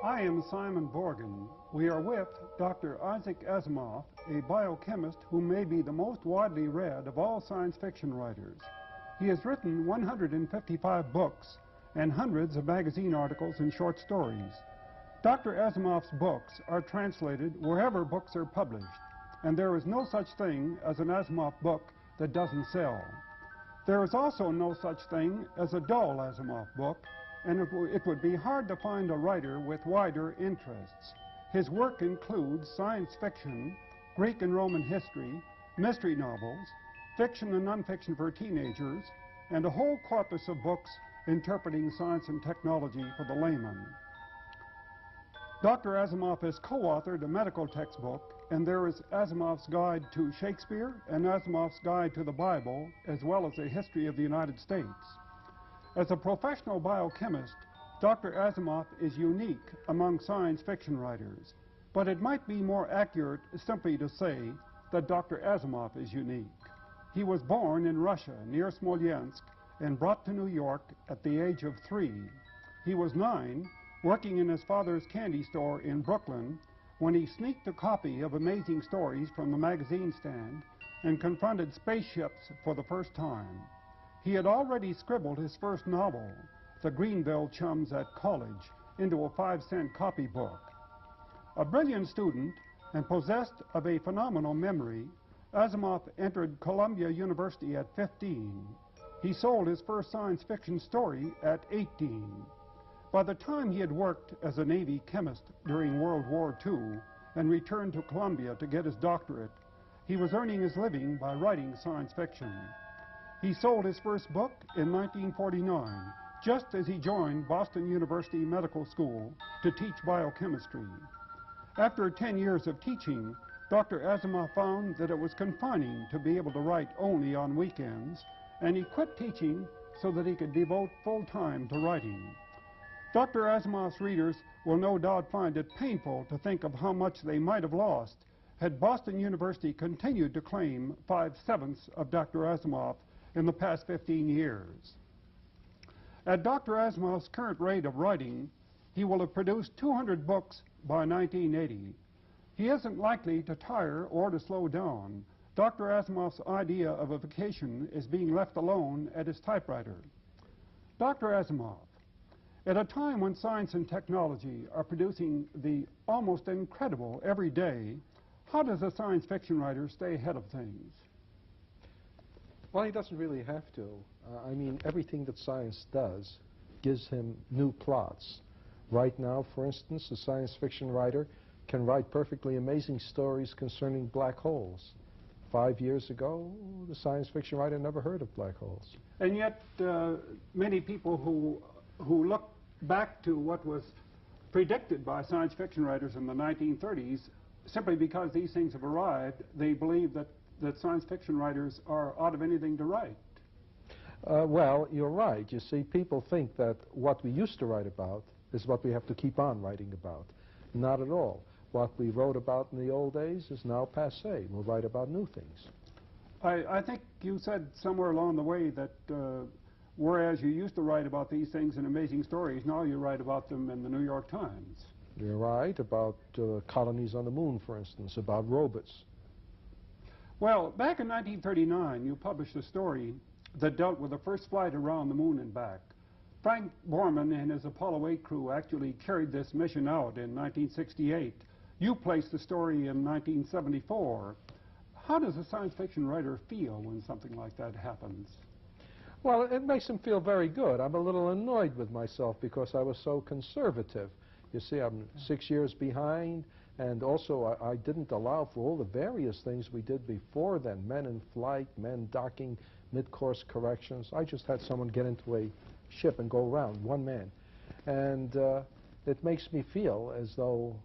I am Simon Borgen. We are with Dr. Isaac Asimov, a biochemist who may be the most widely read of all science fiction writers. He has written 155 books and hundreds of magazine articles and short stories. Dr. Asimov's books are translated wherever books are published, and there is no such thing as an Asimov book that doesn't sell. There is also no such thing as a dull Asimov book, and it would be hard to find a writer with wider interests. His work includes science fiction, Greek and Roman history, mystery novels, fiction and nonfiction for teenagers, and a whole corpus of books interpreting science and technology for the layman. Dr. Asimov has co-authored a medical textbook, and there is Asimov's Guide to Shakespeare and Asimov's Guide to the Bible, as well as a history of the United States. As a professional biochemist, Dr. Asimov is unique among science fiction writers, but it might be more accurate simply to say that Dr. Asimov is unique. He was born in Russia, near Smolensk, and brought to New York at the age of 3. He was 9, working in his father's candy store in Brooklyn, when he sneaked a copy of Amazing Stories from the magazine stand and confronted spaceships for the first time. He had already scribbled his first novel, The Greenville Chums at College, into a 5-cent copybook. A brilliant student and possessed of a phenomenal memory, Asimov entered Columbia University at 15. He sold his first science fiction story at 18. By the time he had worked as a Navy chemist during World War II and returned to Columbia to get his doctorate, he was earning his living by writing science fiction. He sold his first book in 1949, just as he joined Boston University Medical School to teach biochemistry. After 10 years of teaching, Dr. Asimov found that it was confining to be able to write only on weekends, and he quit teaching so that he could devote full time to writing. Dr. Asimov's readers will no doubt find it painful to think of how much they might have lost had Boston University continued to claim 5/7 of Dr. Asimov in the past 15 years. At Dr. Asimov's current rate of writing, he will have produced 200 books by 1980. He isn't likely to tire or to slow down. Dr. Asimov's idea of a vacation is being left alone at his typewriter. Dr. Asimov, at a time when science and technology are producing the almost incredible every day, how does a science fiction writer stay ahead of things? Well, he doesn't really have to. I mean, everything that science does gives him new plots. Right now, for instance, a science fiction writer can write perfectly amazing stories concerning black holes. 5 years ago, the science fiction writer never heard of black holes. And yet, many people who look back to what was predicted by science fiction writers in the 1930s, simply because these things have arrived, they believe that science fiction writers are out of anything to write. Well, you're right. You see, people think that what we used to write about is what we have to keep on writing about. Not at all. What we wrote about in the old days is now passé. We'll write about new things. I think you said somewhere along the way that whereas you used to write about these things in Amazing Stories, now you write about them in the New York Times. You're right, about colonies on the moon, for instance, about robots. Well, back in 1939, you published a story that dealt with the first flight around the moon and back. Frank Borman and his Apollo 8 crew actually carried this mission out in 1968. You placed the story in 1974. How does a science fiction writer feel when something like that happens? Well, it makes him feel very good. I'm a little annoyed with myself because I was so conservative. You see, I'm 6 years behind, and also I didn't allow for all the various things we did before then, men in flight, men docking, mid-course corrections. I just had someone get into a ship and go around, one man. And it makes me feel as though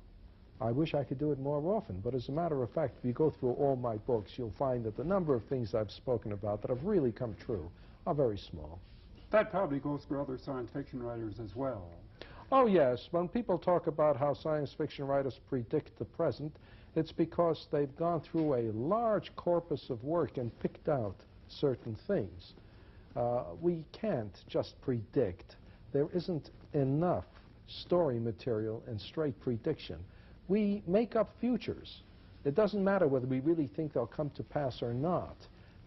I wish I could do it more often. But as a matter of fact, if you go through all my books, you'll find that the number of things I've spoken about that have really come true are very small. That probably goes for other science fiction writers as well. Oh, yes. When people talk about how science fiction writers predict the present, it's because they've gone through a large corpus of work and picked out certain things. We can't just predict. There isn't enough story material and straight prediction. We make up futures. It doesn't matter whether we really think they'll come to pass or not,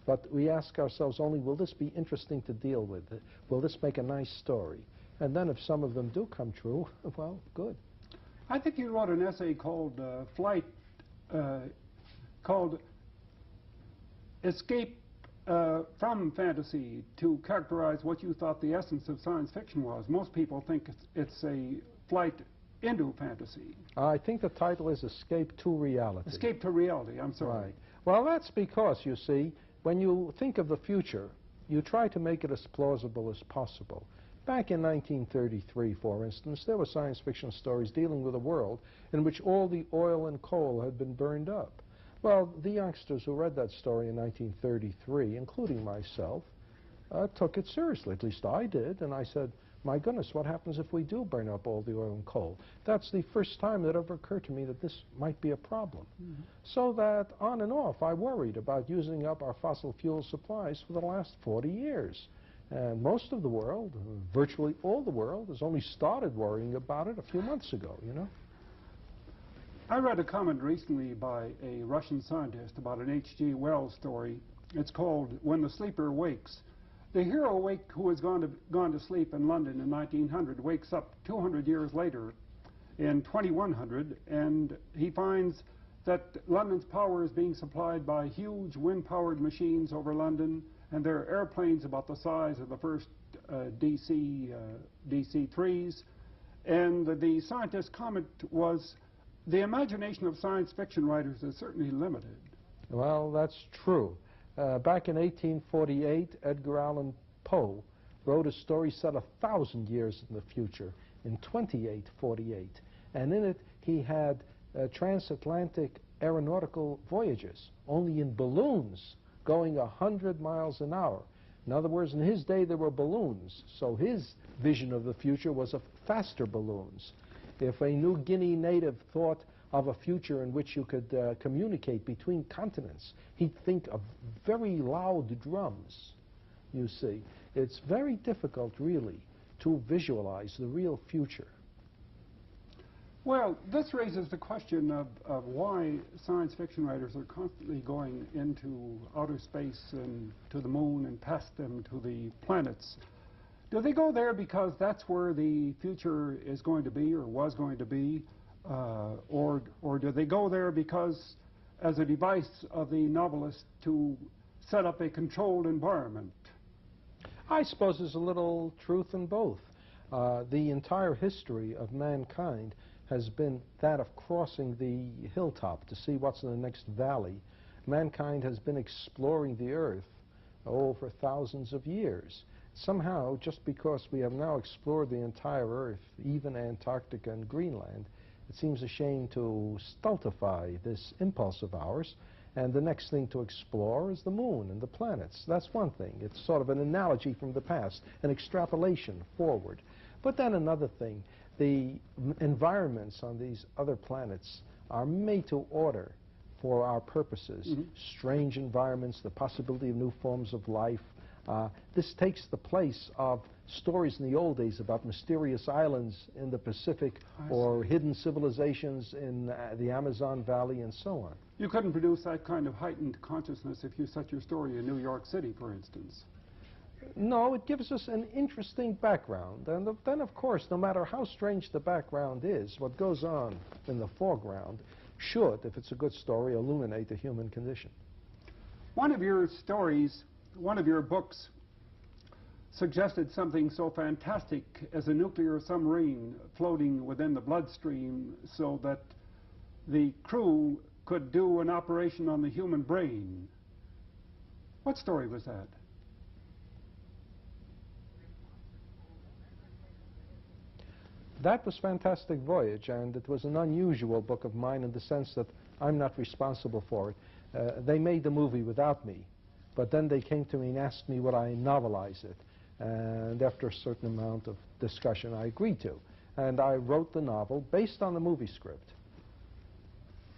but we ask ourselves only, will this be interesting to deal with? Will this make a nice story? And then if some of them do come true, well, good. I think you wrote an essay called called Escape from Fantasy to characterize what you thought the essence of science fiction was. Most people think it's a flight into fantasy. I think the title is Escape to Reality. Escape to Reality, I'm sorry. Right. Well, that's because, you see, when you think of the future, you try to make it as plausible as possible. Back in 1933, for instance, there were science fiction stories dealing with a world in which all the oil and coal had been burned up. Well, the youngsters who read that story in 1933, including myself, took it seriously. At least I did. And I said, my goodness, what happens if we do burn up all the oil and coal? That's the first time that ever occurred to me that this might be a problem. Mm-hmm. So that on and off, I worried about using up our fossil fuel supplies for the last 40 years. And most of the world, virtually all the world, has only started worrying about it a few months ago, you know. I read a comment recently by a Russian scientist about an H.G. Wells story. It's called When the Sleeper Wakes. The hero who has gone to sleep in London in 1900 wakes up 200 years later in 2100, and he finds that London's power is being supplied by huge wind-powered machines over London, and there are airplanes about the size of the first DC-3s. And the scientist's comment was, the imagination of science fiction writers is certainly limited. Well, that's true. Back in 1848, Edgar Allan Poe wrote a story set 1,000 years in the future, in 2848. And in it, he had transatlantic aeronautical voyages, only in balloons, going 100 miles an hour. In other words, in his day, there were balloons. So his vision of the future was of faster balloons. If a New Guinea native thought of a future in which you could communicate between continents, he'd think of very loud drums, you see. It's very difficult, really, to visualize the real future. Well, this raises the question of why science fiction writers are constantly going into outer space and to the moon and past them to the planets. Do they go there because that's where the future is going to be or was going to be? Or do they go there because, as a device of the novelist to set up a controlled environment? I suppose there's a little truth in both. The entire history of mankind has been that of crossing the hilltop to see what's in the next valley. Mankind has been exploring the earth for thousands of years. Somehow, just because we have now explored the entire earth, even Antarctica and Greenland, it seems a shame to stultify this impulse of ours, and the next thing to explore is the moon and the planets. That's one thing. It's sort of an analogy from the past, an extrapolation forward. But then another thing, the environments on these other planets are made to order for our purposes. Mm-hmm. Strange environments, the possibility of new forms of life. This takes the place of stories in the old days about mysterious islands in the Pacific or hidden civilizations in the Amazon Valley and so on. You couldn't produce that kind of heightened consciousness if you set your story in New York City, for instance. No, it gives us an interesting background. And then, of course, no matter how strange the background is, what goes on in the foreground should, if it's a good story, illuminate the human condition. One of your stories, one of your books, suggested something so fantastic as a nuclear submarine floating within the bloodstream so that the crew could do an operation on the human brain. What story was that? That was Fantastic Voyage, and it was an unusual book of mine in the sense that I'm not responsible for it. They made the movie without me, but then they came to me and asked me would I novelize it. And after a certain amount of discussion, I agreed to. And I wrote the novel based on the movie script.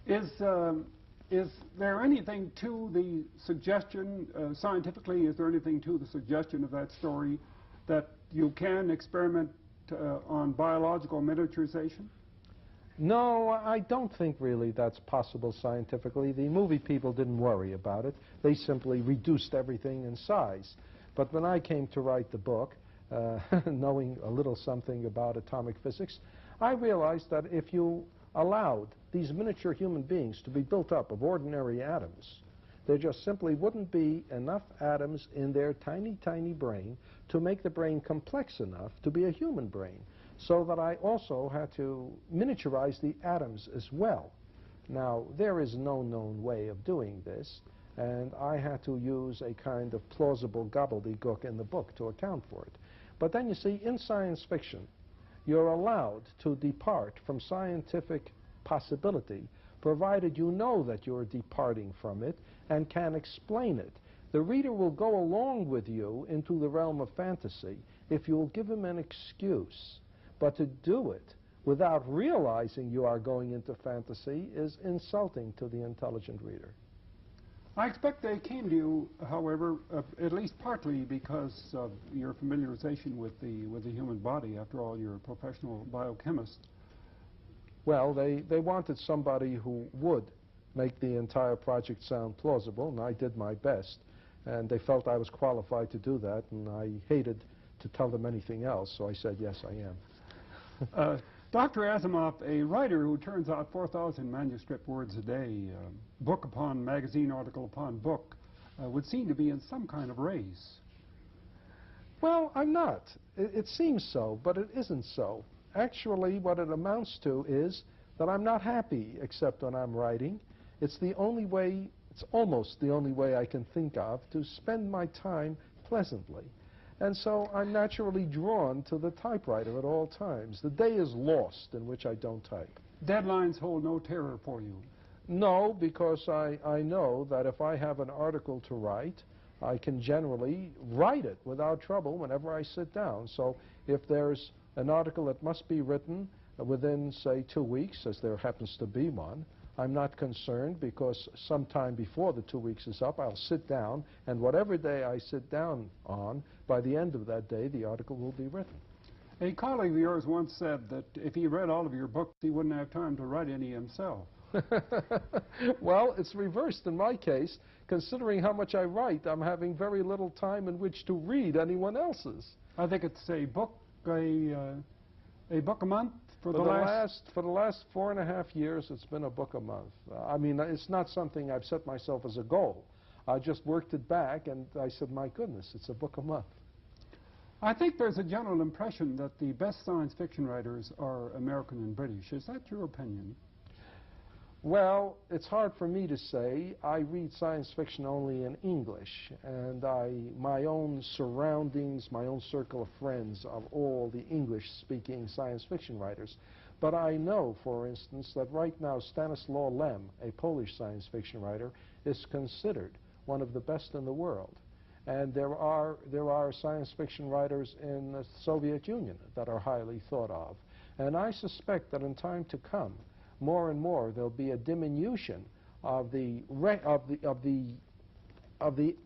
Is there anything to the suggestion, scientifically, is there anything to the suggestion of that story that you can experiment on biological miniaturization? No, I don't think really that's possible scientifically. The movie people didn't worry about it. They simply reduced everything in size. But when I came to write the book, knowing a little something about atomic physics, I realized that if you allowed these miniature human beings to be built up of ordinary atoms, there just simply wouldn't be enough atoms in their tiny, tiny brain to make the brain complex enough to be a human brain. So that I also had to miniaturize the atoms as well. Now, there is no known way of doing this, and I had to use a kind of plausible gobbledygook in the book to account for it. But then you see, in science fiction, you're allowed to depart from scientific possibility, provided you know that you're departing from it and can explain it. The reader will go along with you into the realm of fantasy if you'll give him an excuse. But to do it without realizing you are going into fantasy is insulting to the intelligent reader. I expect they came to you, however, at least partly because of your familiarization with the human body. After all, you're a professional biochemist. Well, they wanted somebody who would make the entire project sound plausible, and I did my best. And they felt I was qualified to do that, and I hated to tell them anything else, so I said, yes, I am. Dr. Asimov, a writer who turns out 4,000 manuscript words a day, book upon magazine, article upon book, would seem to be in some kind of race. Well, I'm not. It seems so, but it isn't so. Actually, what it amounts to is that I'm not happy except when I'm writing. It's the only way, it's almost the only way I can think of to spend my time pleasantly. And so I'm naturally drawn to the typewriter at all times. The day is lost in which I don't type. Deadlines hold no terror for you? No, because I know that if I have an article to write, I can generally write it without trouble whenever I sit down. So if there's an article that must be written within, say, 2 weeks, as there happens to be one, I'm not concerned because sometime before the 2 weeks is up, I'll sit down, and whatever day I sit down on, by the end of that day, the article will be written. A colleague of yours once said that if he read all of your books, he wouldn't have time to write any himself. Well, it's reversed in my case. Considering how much I write, I'm having very little time in which to read anyone else's. I think it's a book a month? For the last 4.5 years, it's been a book a month. I mean, it's not something I've set myself as a goal. I just worked it back, and I said, my goodness, it's a book a month. I think there's a general impression that the best science fiction writers are American and British. Is that your opinion? Well, it's hard for me to say. I read science fiction only in English, and my own surroundings, my own circle of friends are all the English-speaking science fiction writers. But I know, for instance, that right now Stanislaw Lem, a Polish science fiction writer, is considered one of the best in the world. And there are science fiction writers in the Soviet Union that are highly thought of. And I suspect that in time to come, more and more there'll be a diminution of the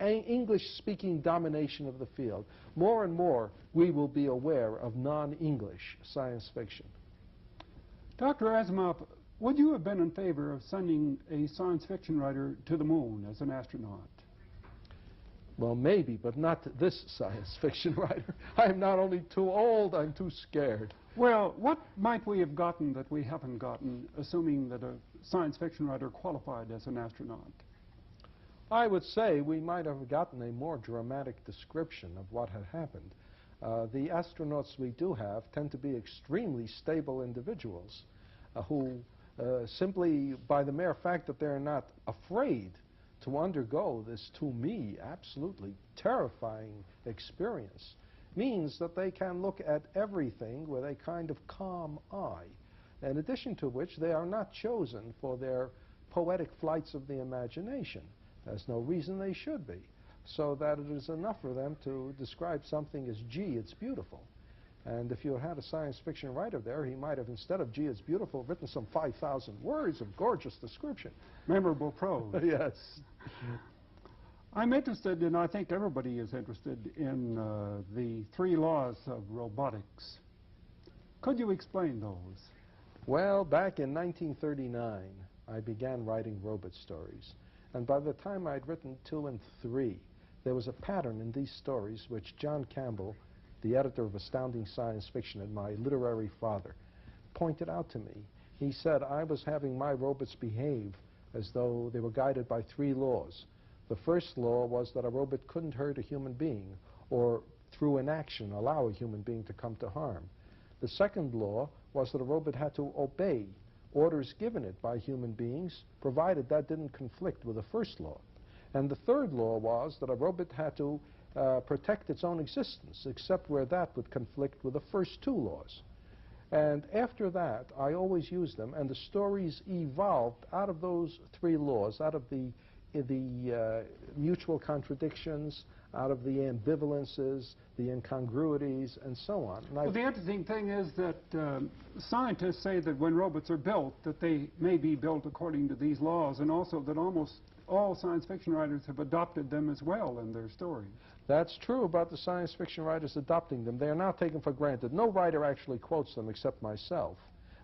English-speaking domination of the field. More and more we will be aware of non-English science fiction. Dr. Asimov, would you have been in favor of sending a science fiction writer to the moon as an astronaut? Well, maybe, but not this science fiction writer. I'm not only too old, I'm too scared. Well, what might we have gotten that we haven't gotten, assuming that a science fiction writer qualified as an astronaut? I would say we might have gotten a more dramatic description of what had happened. The astronauts we do have tend to be extremely stable individuals who simply, by the mere fact that they're not afraid to undergo this, to me, absolutely terrifying experience, means that they can look at everything with a kind of calm eye. In addition to which, they are not chosen for their poetic flights of the imagination. There's no reason they should be. So that it is enough for them to describe something as, gee, it's beautiful. And if you had a science fiction writer there, he might have, instead of, gee, it's beautiful, written some 5,000 words of gorgeous description. Memorable prose. Yes. I'm interested, and I think everybody is interested, in the 3 laws of robotics. Could you explain those? Well, back in 1939, I began writing robot stories. And by the time I'd written 2 and 3, there was a pattern in these stories which John Campbell, the editor of Astounding Science Fiction and my literary father, pointed out to me. He said I was having my robots behave as though they were guided by 3 laws. The first law was that a robot couldn't hurt a human being or through inaction allow a human being to come to harm. The second law was that a robot had to obey orders given it by human beings, provided that didn't conflict with the first law. And the third law was that a robot had to protect its own existence, except where that would conflict with the first 2 laws. And after that, I always used them, and the stories evolved out of those 3 laws, out of the mutual contradictions, out of the ambivalences, the incongruities, and so on. And well, the interesting thing is that scientists say that when robots are built, that they may be built according to these laws, and also that almost all science fiction writers have adopted them as well in their stories. That's true about the science fiction writers adopting them. They are now taken for granted. No writer actually quotes them except myself.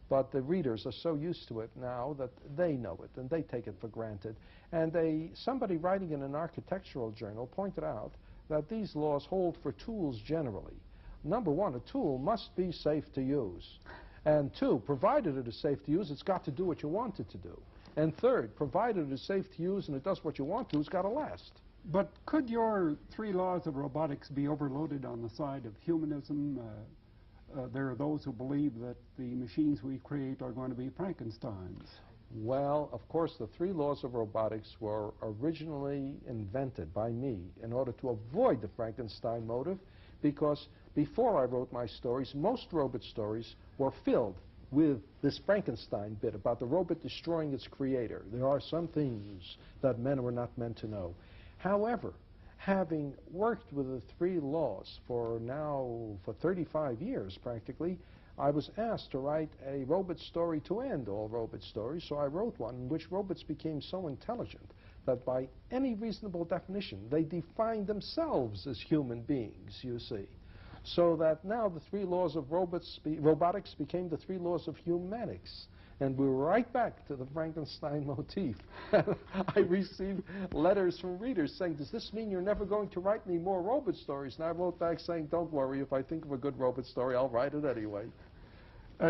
But the readers are so used to it now that they know it, and they take it for granted. And somebody writing in an architectural journal pointed out that these laws hold for tools generally. Number 1, a tool must be safe to use. And 2, provided it is safe to use, it's got to do what you want it to do. And 3rd, provided it is safe to use and it does what you want to, it's got to last. But could your 3 laws of robotics be overloaded on the side of humanism? There are those who believe that the machines we create are going to be Frankensteins. Well, of course, the 3 laws of robotics were originally invented by me in order to avoid the Frankenstein motive, because before I wrote my stories, most robot stories were filled with this Frankenstein bit about the robot destroying its creator. There are some things that men were not meant to know. However, having worked with the 3 laws for 35 years practically, I was asked to write a robot story to end all robot stories, so I wrote one in which robots became so intelligent that by any reasonable definition they defined themselves as human beings, you see. So that now the 3 laws of robotics became the 3 laws of humanics. And we're right back to the Frankenstein motif. I received letters from readers saying, does this mean you're never going to write any more robot stories? And I wrote back saying, don't worry, if I think of a good robot story, I'll write it anyway.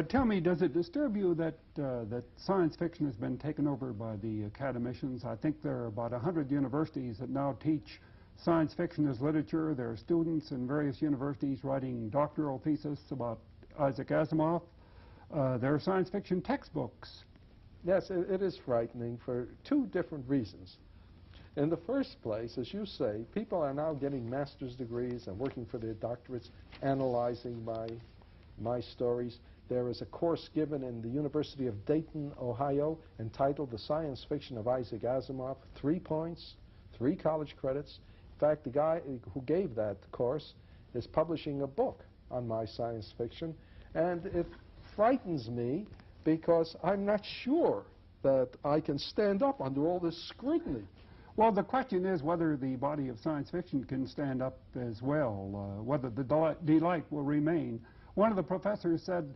Tell me, does it disturb you that science fiction has been taken over by the academicians? I think there are about 100 universities that now teach science fiction as literature. There are students in various universities writing doctoral theses about Isaac Asimov. There are science fiction textbooks. Yes, it is frightening for 2 different reasons. In the first place, as you say, people are now getting master's degrees and working for their doctorates, analyzing my stories. There is a course given in the University of Dayton, Ohio, entitled The Science Fiction of Isaac Asimov, 3 points, 3 college credits. In fact, the guy who gave that course is publishing a book on my science fiction, and it frightens me because I'm not sure that I can stand up under all this scrutiny. Well, the question is whether the body of science fiction can stand up as well, whether the delight will remain. One of the professors said,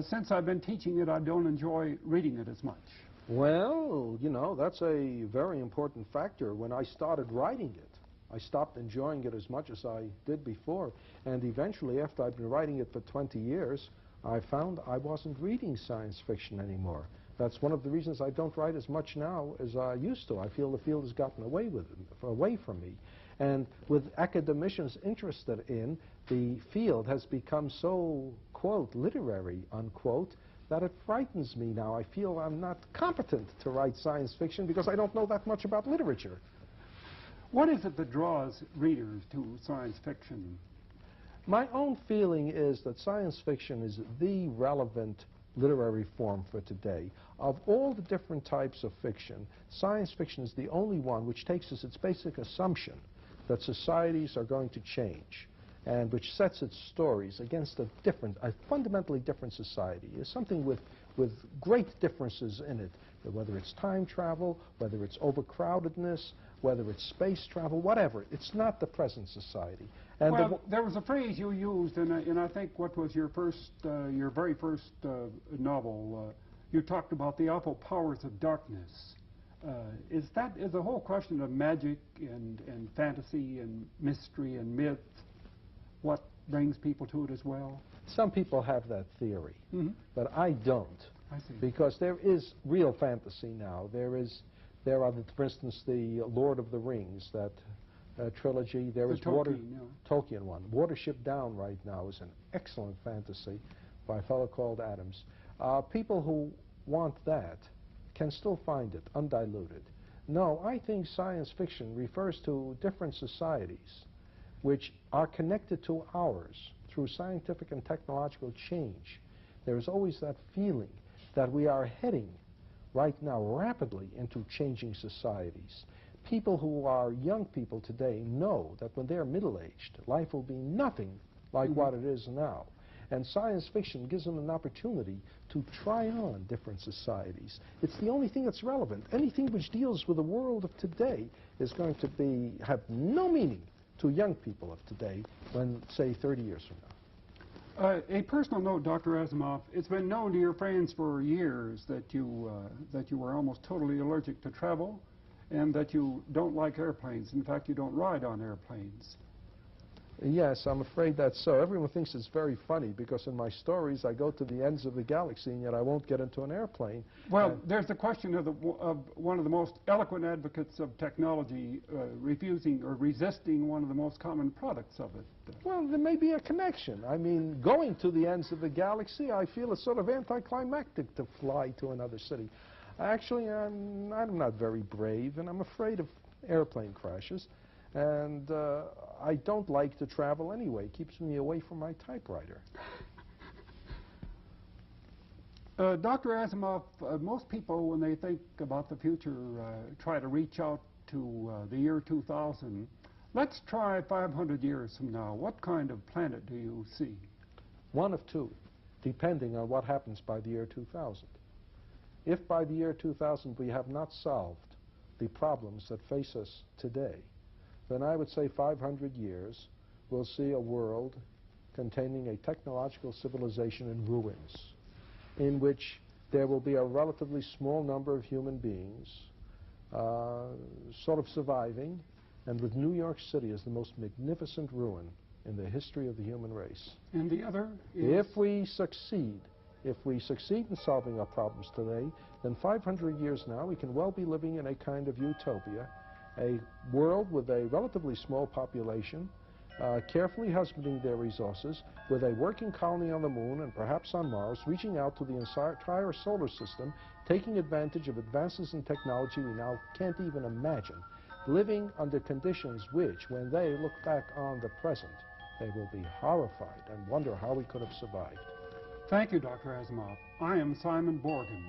since I've been teaching it, I don't enjoy reading it as much. Well, you know, that's a very important factor. When I started writing it, I stopped enjoying it as much as I did before. And eventually, after I've been writing it for 20 years, I found I wasn't reading science fiction anymore. That's one of the reasons I don't write as much now as I used to. I feel the field has gotten away from me. And with academicians interested in, the field has become so, quote, literary, unquote, that it frightens me now. I feel I'm not competent to write science fiction because I don't know that much about literature. What is it that draws readers to science fiction? My own feeling is that science fiction is the relevant literary form for today. Of all the different types of fiction, science fiction is the only one which takes as its basic assumption that societies are going to change, and which sets its stories against a fundamentally different society. It's something with great differences in it, whether it's time travel, whether it's overcrowdedness, whether it's space travel, whatever. It's not the present society. And well, there was a phrase you used in I think what was your very first novel. You talked about the awful powers of darkness. Is the whole question of magic and fantasy and mystery and myth what brings people to it as well? Some people have that theory, but I don't. I see. Because there is real fantasy now. There are, for instance, the Lord of the Rings, that trilogy. There is Tolkien one. Watership Down right now is an excellent fantasy by a fellow called Adams. People who want that can still find it undiluted. No, I think science fiction refers to different societies which are connected to ours through scientific and technological change. There is always that feeling that we are heading right now rapidly into changing societies. People who are young people today know that when they're middle-aged, life will be nothing like what it is now. And science fiction gives them an opportunity to try on different societies. It's the only thing that's relevant. Anything which deals with the world of today is going to have no meaning to young people of today when, say, 30 years from now. A personal note, Dr. Asimov, it's been known to your friends for years that you were almost totally allergic to travel and that you don't like airplanes. In fact, you don't ride on airplanes. Yes, I'm afraid that's so. Everyone thinks it's very funny because in my stories I go to the ends of the galaxy and yet I won't get into an airplane. Well, there's the question of one of the most eloquent advocates of technology refusing or resisting one of the most common products of it. Well, there may be a connection. I mean, going to the ends of the galaxy, I feel it's sort of anticlimactic to fly to another city. Actually, I'm not very brave, and I'm afraid of airplane crashes. And I don't like to travel anyway. It keeps me away from my typewriter. Dr. Asimov, most people, when they think about the future, try to reach out to the year 2000. Let's try 500 years from now. What kind of planet do you see? One of two, depending on what happens by the year 2000. If by the year 2000 we have not solved the problems that face us today, then I would say 500 years we'll see a world containing a technological civilization in ruins, in which there will be a relatively small number of human beings sort of surviving, and with New York City as the most magnificent ruin in the history of the human race. And the other is? If we succeed in solving our problems today, then 500 years now we can well be living in a kind of utopia, a world with a relatively small population, carefully husbanding their resources, with a working colony on the moon and perhaps on Mars, reaching out to the entire solar system, taking advantage of advances in technology we now can't even imagine, living under conditions which, when they look back on the present, they will be horrified and wonder how we could have survived. Thank you, Dr. Asimov. I am Simon Borgen.